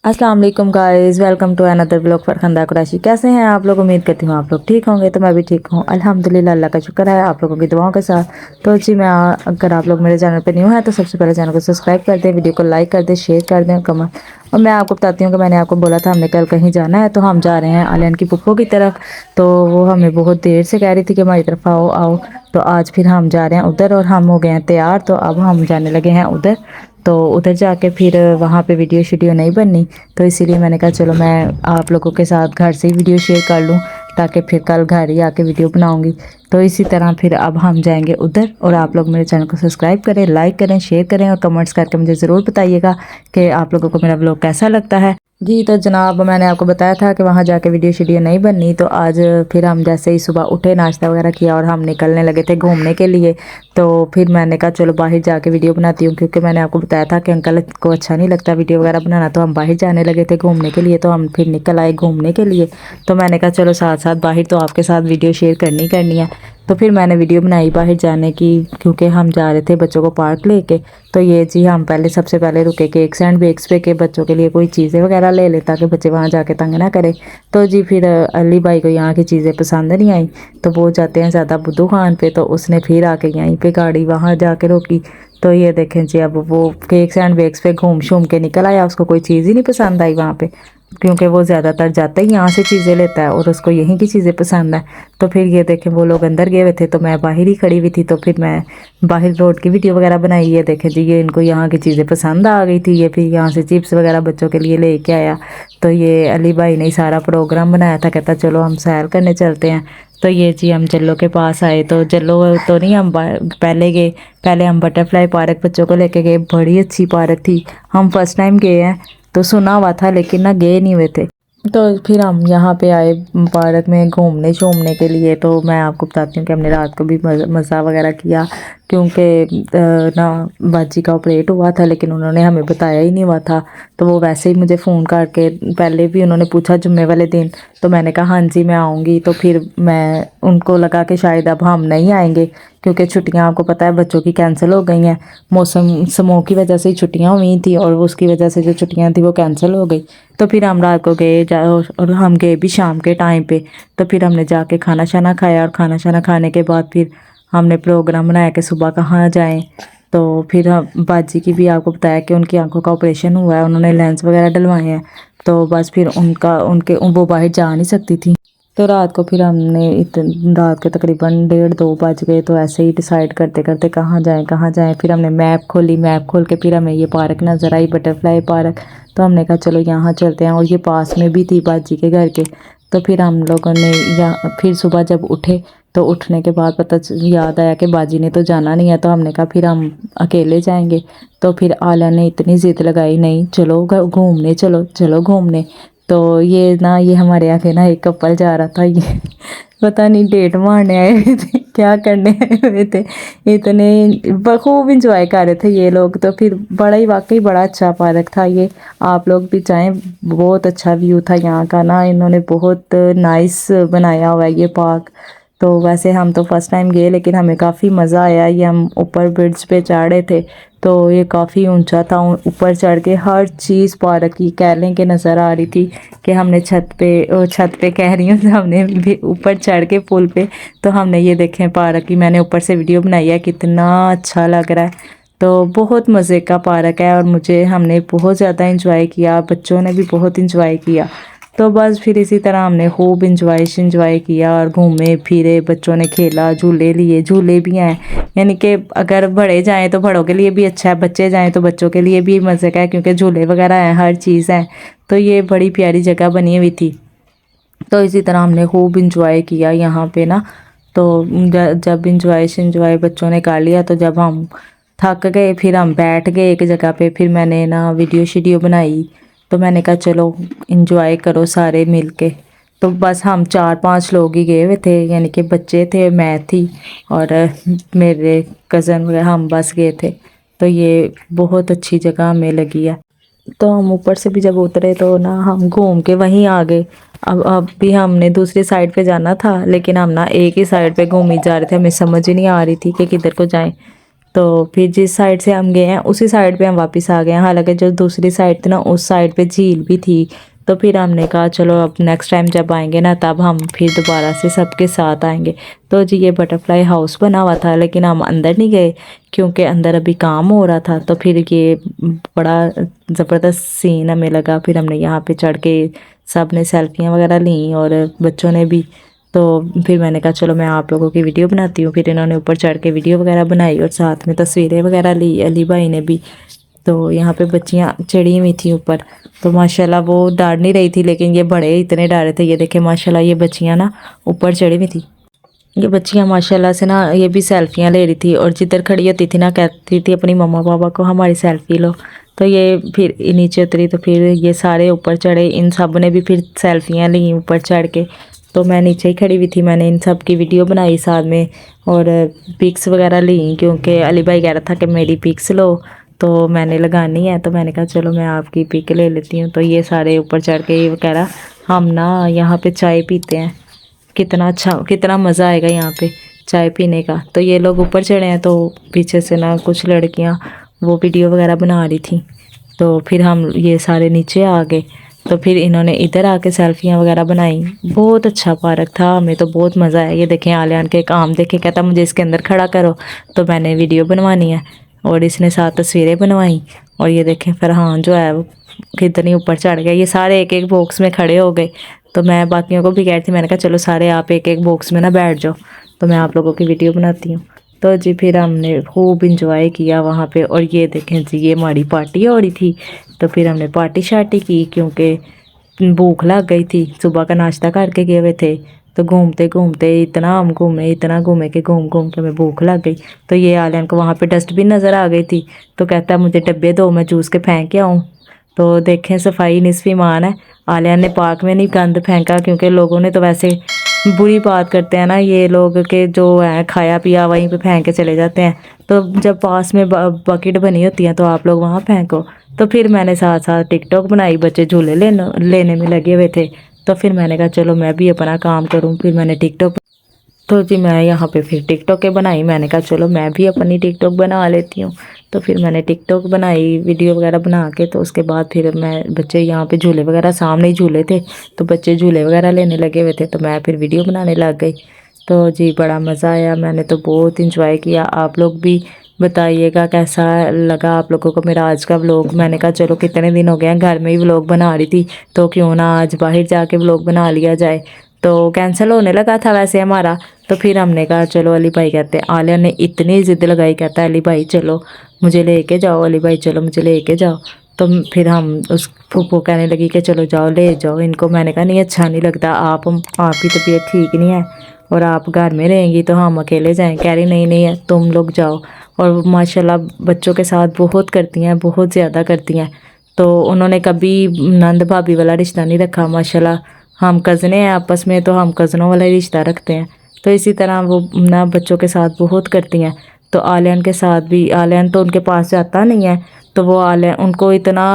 अस्सलाम वालेकुम guys, welcome to another blog Farkhanda Qureshi. कैसे हैं आप लोग? उम्मीद करती हूँ आप लोग ठीक होंगे। तो मैं भी ठीक हूँ अल्हम्दुलिल्लाह, अल्लाह का शुक्र है आप लोगों की दुआओं के साथ। तो जी मैं अगर आप लोग मेरे चैनल पर न्यू हैं तो सबसे पहले चैनल को सब्सक्राइब कर दें, वीडियो को लाइक कर दें, शेयर कर दें, कमेंट। और मैं आपको बताती हूँ कि मैंने आपको बोला था हमने कल कहीं जाना है, तो हम जा रहे हैं आलियान की पुप्पो की तरफ। तो वो हमें बहुत देर से कह रही थी कि हमारी तरफ आओ आओ। तो आज फिर हम जा रहे हैं उधर और हम हो गए हैं तैयार। तो अब हम जाने लगे हैं उधर। तो उधर जाके फिर वहाँ पे वीडियो शीडियो नहीं बननी, तो इसीलिए मैंने कहा चलो मैं आप लोगों के साथ घर से ही वीडियो शेयर कर लूँ, ताकि फिर कल घर ही आके वीडियो बनाऊँगी। तो इसी तरह फिर अब हम जाएंगे उधर। और आप लोग मेरे चैनल को सब्सक्राइब करें, लाइक करें, शेयर करें और कमेंट्स करके मुझे ज़रूर बताइएगा कि आप लोगों को मेरा ब्लॉग कैसा लगता है। जी तो जनाब, मैंने आपको बताया था कि वहाँ जाके वीडियो शीडियो नहीं बननी। तो आज फिर हम जैसे ही सुबह उठे, नाश्ता वगैरह किया और हम निकलने लगे थे घूमने के लिए। तो फिर मैंने कहा चलो बाहर जाके वीडियो बनाती हूँ, क्योंकि मैंने आपको बताया था कि अंकल को अच्छा नहीं लगता वीडियो वगैरह बनाना। तो हम बाहर जाने लगे थे घूमने के लिए, तो हम फिर निकल आए घूमने के लिए। तो मैंने कहा चलो साथ साथ बाहर तो आपके साथ वीडियो शेयर करनी है। तो फिर मैंने वीडियो बनाई बाहर जाने की, क्योंकि हम जा रहे थे बच्चों को पार्क लेके। तो ये जी हम पहले सबसे पहले रुके केक्स एंड बेक्स पे, के बच्चों के लिए कोई चीज़ें वगैरह ले ले, ताकि बच्चे वहाँ जाके तंग ना करें। तो जी फिर अली भाई को यहाँ की चीज़ें पसंद नहीं आई, तो वो जाते हैं ज़्यादा बुद्धू खान पे। तो उसने फिर आके यहीं पे गाड़ी वहाँ जाके रोकी। तो ये देखें जी, अब वो केक्स एंड बेक्स पे घूम शूम के निकल आया। उसको कोई चीज़ ही नहीं पसंद आई वहाँ पे, क्योंकि वो ज़्यादातर जाता ही यहाँ से चीज़ें लेता है और उसको यहीं की चीज़ें पसंद है। तो फिर ये देखें वो लोग अंदर गए हुए थे, तो मैं बाहर ही खड़ी हुई थी। तो फिर मैं बाहर रोड की वीडियो वगैरह बनाई। ये देखें जी, ये इनको यहाँ की चीज़ें पसंद आ गई थी। ये फिर यहाँ से चिप्स वगैरह बच्चों के लिए लेके आया। तो ये अली भाई ने सारा प्रोग्राम बनाया था, कहता चलो हम सैर करने चलते हैं। तो ये जी हम जल्लो के पास आए। तो जल्लो तो नहीं, हम पहले गए, पहले हम बटरफ्लाई पार्क बच्चों को लेके गए। बड़ी अच्छी पार्क थी, हम फर्स्ट टाइम गए हैं। तो सुना हुआ था लेकिन ना गए नहीं हुए थे। तो फिर हम यहाँ पे आए पार्क में घूमने शूमने के लिए। तो मैं आपको बताती हूँ कि हमने रात को भी मज़ा वगैरह किया, क्योंकि ना बाजी का ऑपरेट हुआ था, लेकिन उन्होंने हमें बताया ही नहीं हुआ था। तो वो वैसे ही मुझे फ़ोन करके पहले भी उन्होंने पूछा जुम्मे वाले दिन, तो मैंने कहा हाँ जी मैं आऊँगी। तो फिर मैं उनको लगा कि शायद अब हम नहीं आएंगे, क्योंकि छुट्टियां आपको पता है बच्चों की कैंसिल हो गई हैं। मौसम समूह की वजह से ही छुट्टियां हुई थी, और उसकी वजह से जो छुट्टियां थी वो कैंसिल हो गई। तो फिर हम रात को गए और हम गए भी शाम के टाइम पे। तो फिर हमने जाके खाना शाना खाया, और खाना शाना खाने के बाद फिर हमने प्रोग्राम बनाया कि सुबह कहाँ जाएं। तो फिर हम बाजी की भी आपको बताया कि उनकी आंखों का ऑपरेशन हुआ है, उन्होंने लेंस वगैरह डलवाए हैं। तो बस फिर उनके वो बाहर जा नहीं सकती थी। तो रात को फिर हमने रात के तकरीबन 1:30-2 बज गए। तो ऐसे ही डिसाइड करते करते कहाँ जाएं कहाँ जाएं। फिर हमने मैप खोली, मैप खोल के फिर हमें ये पार्क नज़र आई, बटरफ्लाई पार्क। तो हमने कहा चलो यहाँ चलते हैं, और ये पास में भी थी बाजी के घर के। तो फिर हम लोगों ने फिर सुबह जब उठे, तो उठने के बाद याद आया कि बाजी ने तो जाना नहीं है। तो हमने कहा फिर हम अकेले जाएंगे। तो फिर आलिया ने इतनी ज़िद लगाई, नहीं चलो घूमने, चलो चलो घूमने। तो ये हमारे आगे ना एक कपल जा रहा था, ये पता नहीं डेट मारने आए हुए थे क्या करने आए हुए थे। इतने खूब इंजॉय कर रहे थे ये लोग। तो फिर बड़ा ही वाकई बड़ा अच्छा पार्क था ये, आप लोग भी जाएं, बहुत अच्छा व्यू था यहाँ का ना। इन्होंने बहुत नाइस बनाया हुआ है ये पार्क। तो वैसे हम तो फर्स्ट टाइम गए, लेकिन हमें काफ़ी मज़ा आया। ये हम ऊपर ब्रिड्ज पे चढ़े थे, तो ये काफ़ी ऊंचा था। ऊपर चढ़ के हर चीज़ पार्क की कह लें कि नज़र आ रही थी, कि हमने छत पे कह रही हूँ, हमने भी ऊपर चढ़ के पुल पे। तो हमने ये देखें पार्क की, मैंने ऊपर से वीडियो बनाई है, कितना अच्छा लग रहा है। तो बहुत मज़े का पार्क है, और हमने बहुत ज़्यादा इंजॉय किया, बच्चों ने भी बहुत इंजॉय किया। तो बस फिर इसी तरह हमने खूब इंजॉय किया, और घूमे फिरे, बच्चों ने खेला, झूले लिए, झूले भी हैं। यानी कि अगर बड़े जाएं तो बड़ों के लिए भी अच्छा है, बच्चे जाएं तो बच्चों के लिए भी मज़े का है, क्योंकि झूले वगैरह हैं, हर चीज़ है। तो ये बड़ी प्यारी जगह बनी हुई थी। तो इसी तरह हमने खूब इंजॉय किया यहाँ पे ना। तो जब इंजॉय बच्चों ने कर लिया, तो जब हम थक गए फिर हम बैठ गए एक जगह पे। फिर मैंने ना वीडियो शीडियो बनाई। तो मैंने कहा चलो इंजॉय करो सारे मिल के। तो बस हम 4-5 लोग ही गए हुए थे, यानी कि बच्चे थे, मैं थी और मेरे कज़न वगैरह, हम बस गए थे। तो ये बहुत अच्छी जगह हमें लगी है। तो हम ऊपर से भी जब उतरे तो ना हम घूम के वहीं आ गए। अब भी हमने दूसरी साइड पे जाना था, लेकिन हम ना एक ही साइड पे घूम ही जा रहे थे, हमें समझ ही नहीं आ रही थी कि किधर को जाएं। तो फिर जिस साइड से हम गए हैं उसी साइड पे हम वापस आ गए हैं। हालांकि जो दूसरी साइड थी ना उस साइड पे झील भी थी। तो फिर हमने कहा चलो अब नेक्स्ट टाइम जब आएंगे ना तब हम फिर दोबारा से सबके साथ आएंगे। तो जी ये बटरफ्लाई हाउस बना हुआ था, लेकिन हम अंदर नहीं गए क्योंकि अंदर अभी काम हो रहा था। तो फिर ये बड़ा ज़बरदस्त सीन हमें लगा। फिर हमने यहाँ पे चढ़ के सब ने सेल्फियाँ वगैरह ली और बच्चों ने भी। तो फिर मैंने कहा चलो मैं आप लोगों की वीडियो बनाती हूँ। फिर इन्होंने ऊपर चढ़ के वीडियो वगैरह बनाई और साथ में तस्वीरें वगैरह ली, अली भाई ने भी। तो यहाँ पे बच्चियाँ चढ़ी हुई थी ऊपर। तो माशाल्लाह वो डर नहीं रही थी, लेकिन ये बड़े इतने डरे थे। ये देखे माशाल्लाह ये बच्चियाँ ना ऊपर चढ़ी हुई थी। ये बच्चियाँ माशाल्लाह से ना ये भी सेल्फियाँ ले रही थी और जिधर खड़ी होती थी ना कहती थी अपनी मम्मा पापा को हमारी सेल्फी लो। तो ये फिर नीचे उतरी तो फिर ये सारे ऊपर चढ़े, इन सब ने भी फिर सेल्फियाँ ली ऊपर चढ़ के। तो मैं नीचे ही खड़ी हुई थी, मैंने इन सब की वीडियो बनाई साथ में और पिक्स वगैरह ली, क्योंकि अली भाई कह रहा था कि मेरी पिक्स लो। तो मैंने लगानी है, तो मैंने कहा चलो मैं आपकी पिक ले लेती हूँ। तो ये सारे ऊपर चढ़ के ये कह रहा हम ना यहाँ पे चाय पीते हैं, कितना अच्छा कितना मज़ा आएगा यहाँ पे चाय पीने का। तो ये लोग ऊपर चढ़े हैं, तो पीछे से ना कुछ लड़कियाँ वो वीडियो वगैरह बना रही थी। तो फिर हम ये सारे नीचे आ गए। तो फिर इन्होंने इधर आके सेल्फियाँ वगैरह बनाई। बहुत अच्छा पार्क था, हमें तो बहुत मज़ा आया। ये देखें आलियान के काम देखे, कहता मुझे इसके अंदर खड़ा करो। तो मैंने वीडियो बनवानी है और इसने साथ तस्वीरें बनवाई। और ये देखें फरहान जो है वो कितनी ऊपर चढ़ गया। ये सारे एक एक बॉक्स में खड़े हो गए। तो मैं बाकियों को भी कह रही थी, मैंने कहा चलो सारे आप एक एक बॉक्स में ना बैठ जाओ, तो मैं आप लोगों की वीडियो बनाती हूँ। तो जी फिर हमने खूब इंजॉय किया वहाँ पे। और ये देखें जी ये हमारी पार्टी हो रही थी। तो फिर हमने पार्टी शार्टी की क्योंकि भूख लग गई थी, सुबह का नाश्ता करके गए हुए थे। तो घूमते घूमते इतना हम घूमे, इतना घूमे कि घूम घूम के हमें भूख लग गई। तो ये आलियान को वहाँ पे डस्टबिन नज़र आ गई थी। तो कहता है मुझे डब्बे दो, मैं जूस के फेंक के आऊँ। तो देखें सफाई निस्फ ईमान है। आलियान ने पार्क में नहीं गंद फेंका, क्योंकि लोगों ने तो वैसे बुरी बात करते हैं ना ये लोग के जो है खाया पिया वहीं पे फेंक के चले जाते हैं। तो जब पास में बकेट बनी होती है तो आप लोग वहाँ फेंको। तो फिर मैंने साथ साथ टिकटॉक बनाई, बच्चे झूले लेने में लगे हुए थे। तो फिर मैंने कहा चलो मैं भी अपना काम करूँ। फिर मैंने टिकटॉक, तो जी मैं यहाँ पे फिर टिकटॉक के बनाई। मैंने कहा चलो मैं भी अपनी टिकटॉक बना लेती हूँ। तो फिर मैंने टिकटॉक बनाई वीडियो वगैरह बना के। तो उसके बाद फिर मैं बच्चे यहाँ पे झूले वगैरह सामने ही झूले थे, तो बच्चे झूले वगैरह लेने लगे हुए थे। तो मैं फिर वीडियो बनाने लग गई। तो जी बड़ा मज़ा आया, मैंने तो बहुत इंजॉय किया। आप लोग भी बताइएगा कैसा लगा आप लोगों को मेरा आज का व्लॉग। मैंने कहा चलो कितने दिन हो गए हैं घर में ही व्लॉग बना रही थी, तो क्यों ना आज बाहर जाके व्लॉग बना लिया जाए। तो कैंसिल होने लगा था वैसे हमारा। तो फिर हमने कहा चलो अली भाई कहते हैं, आलिया ने इतनी ज़िद लगाई, कहता है अली भाई चलो मुझे लेके जाओ, अली भाई चलो मुझे लेके जाओ। तो फिर हम उस फूफो कहने लगी कि चलो जाओ ले जाओ इनको। मैंने कहा नहीं अच्छा नहीं लगता, आपकी तबीयत ठीक नहीं है और आप घर में रहेंगी तो हम अकेले जाएं। कह रही नहीं नहीं है तुम लोग जाओ। और माशाल्लाह बच्चों के साथ बहुत करती हैं, बहुत ज़्यादा करती हैं। तो उन्होंने कभी नंद भाभी वाला रिश्ता नहीं रखा। माशाल्लाह हम कज़ने हैं आपस में, तो हम कज़नों वाला ही रिश्ता रखते हैं। तो इसी तरह वो ना बच्चों के साथ बहुत करती हैं। तो आलियान के साथ भी, आलियान तो उनके पास जाता नहीं है, तो वो आलियान उनको इतना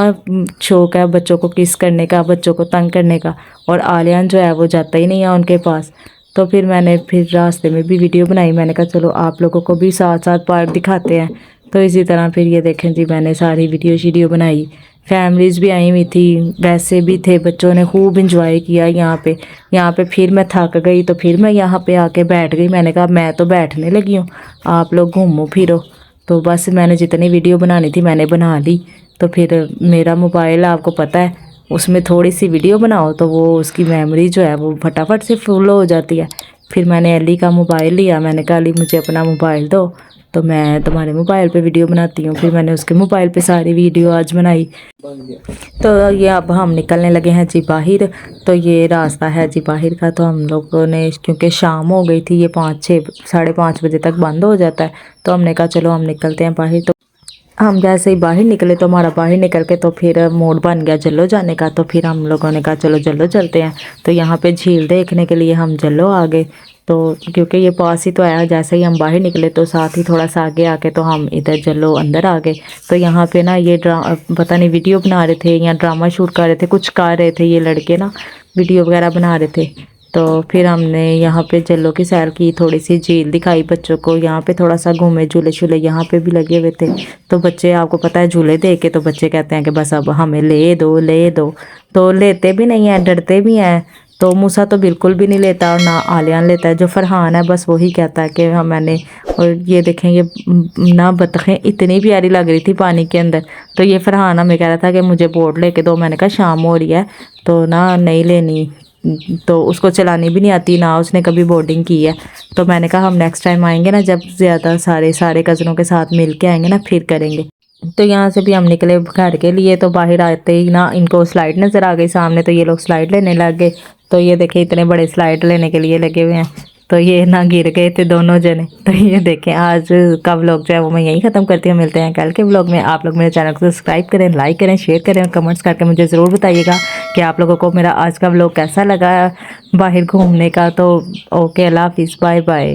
शौक़ है बच्चों को किस करने का, बच्चों को तंग करने का, और आलियान जो है वो जाता ही नहीं है उनके पास। तो फिर मैंने फिर रास्ते में भी वीडियो बनाई। मैंने कहा चलो आप लोगों को भी साथ साथ पार्क दिखाते हैं। तो इसी तरह फिर ये देखें जी मैंने सारी वीडियो बनाई। फैमिलीज़ भी आई हुई थी, वैसे भी थे, बच्चों ने खूब इंजॉय किया यहाँ पे फिर मैं थक गई तो फिर मैं यहाँ पे आके बैठ गई। मैंने कहा मैं तो बैठने लगी हूँ, आप लोग घूमो फिरो। तो बस मैंने जितनी वीडियो बनानी थी मैंने बना ली। तो फिर मेरा मोबाइल आपको पता है, उसमें थोड़ी सी वीडियो बनाओ तो वो उसकी मेमोरी जो है वो फटाफट से फुल हो जाती है। फिर मैंने अली का मोबाइल लिया, मैंने कहा अली मुझे अपना मोबाइल दो तो मैं तुम्हारे मोबाइल पे वीडियो बनाती हूँ। फिर मैंने उसके मोबाइल पे सारी वीडियो आज बनाई। तो ये अब हम निकलने लगे हैं जी बाहर। तो ये रास्ता है जी बाहर का। तो हम लोगों ने क्योंकि शाम हो गई थी, ये 5-6 साढ़े 5 बजे तक बंद हो जाता है, तो हमने कहा चलो हम निकलते हैं बाहर। तो हम जैसे ही बाहर निकले तो हमारा बाहर निकल के तो फिर मूड बन गया जल्लो जाने का। तो फिर हम लोगों ने कहा चलो जल्लो चलते हैं। तो यहाँ पे झील देखने के लिए हम जल्लो आ गए। तो क्योंकि ये पास ही तो आया, जैसे ही हम बाहर निकले तो साथ ही थोड़ा सा आगे आके तो हम इधर जल्लो अंदर आ गए। तो यहाँ पे ना ये पता नहीं वीडियो बना रहे थे या ड्रामा शूट कर रहे थे, कुछ कर रहे थे ये लड़के ना, वीडियो वगैरह बना रहे थे। तो फिर हमने यहाँ पे जल्लों की सैर की, थोड़ी सी झील दिखाई बच्चों को, यहाँ पे थोड़ा सा घूमे, झूले शूले यहाँ पे भी लगे हुए थे। तो बच्चे, आपको पता है झूले देख के तो बच्चे कहते हैं कि बस अब हमें ले दो ले दो, तो लेते भी नहीं हैं, डरते भी हैं। तो मूसा तो बिल्कुल भी नहीं लेता और ना आलियान लेता है। जो फरहान है बस वही कहता है कि हाँ मैंने। और ये देखें, ये ना बतखें इतनी प्यारी लग रही थी पानी के अंदर। तो ये फरहान हमें कह रहा था कि मुझे बोट लेके दो। मैंने कहा शाम हो रही है तो ना नहीं लेनी, तो उसको चलानी भी नहीं आती, ना उसने कभी बोर्डिंग की है। तो मैंने कहा हम नेक्स्ट टाइम आएंगे ना, जब ज़्यादा सारे कज़नों के साथ मिल के आएंगे ना, फिर करेंगे। तो यहाँ से भी हम निकले घर के लिए। तो बाहर आते ही ना इनको स्लाइड नज़र आ गई सामने, तो ये लोग स्लाइड लेने लग गए। तो ये देखे इतने बड़े स्लाइड लेने के लिए लगे हुए हैं। तो ये ना गिर गए थे दोनों जने। तो ये देखें, आज का व्लॉग जो है वो मैं यहीं ख़त्म करती हूँ। मिलते हैं कल के व्लॉग में। आप लोग मेरे चैनल को सब्सक्राइब करें, लाइक करें, शेयर करें और कमेंट्स करके मुझे ज़रूर बताइएगा कि आप लोगों को मेरा आज का व्लॉग कैसा लगा बाहर घूमने का। तो ओके, अल्लाह हाफिज़, बाय बाय।